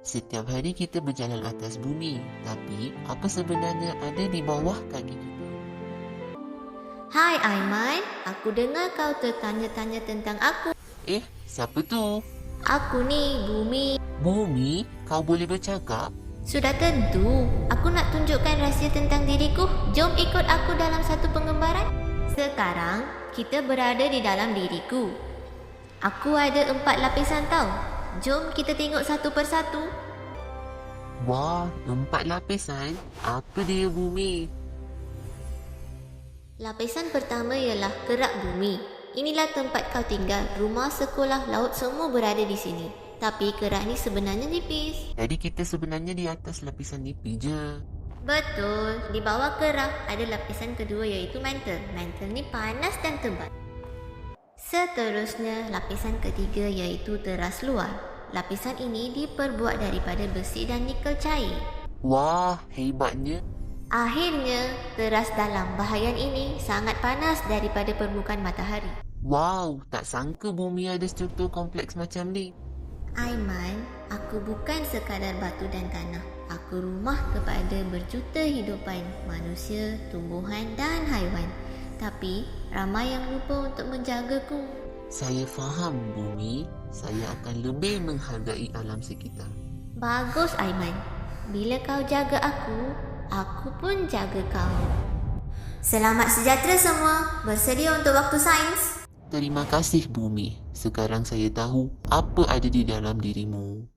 Setiap hari kita berjalan atas bumi, tapi apa sebenarnya ada di bawah kaki kita? Hai Aiman, aku dengar kau tertanya-tanya tentang aku. Siapa tu? Aku ni, Bumi. Bumi? Kau boleh bercakap? Sudah tentu, aku nak tunjukkan rahsia tentang diriku. Jom ikut aku dalam satu penggambaran. Sekarang, kita berada di dalam diriku. Aku ada 4 lapisan tau. Jom kita tengok satu persatu. Wah, 4 lapisan? Apa dia bumi? Lapisan pertama ialah kerak bumi. Inilah tempat kau tinggal, rumah, sekolah, laut semua berada di sini. Tapi kerak ni sebenarnya nipis. Jadi kita sebenarnya di atas lapisan nipis je. Betul, di bawah kerak ada lapisan kedua iaitu mantle. Mantle ni panas dan tebal. Seterusnya, lapisan ketiga iaitu teras luar. Lapisan ini diperbuat daripada besi dan nikel cair. Wah, hebatnya. Akhirnya, teras dalam bahagian ini sangat panas daripada permukaan matahari. Wow, tak sangka bumi ada struktur kompleks macam ni. Aiman, aku bukan sekadar batu dan tanah. Aku rumah kepada berjuta hidupan, manusia, tumbuhan dan haiwan. Tapi, ramai yang lupa untuk menjagaku. Saya faham bumi. Saya akan lebih menghargai alam sekitar. Bagus Aiman. Bila kau jaga aku pun jaga kau. Selamat sejahtera semua. Bersedia untuk waktu sains? Terima kasih bumi. Sekarang saya tahu apa ada di dalam dirimu.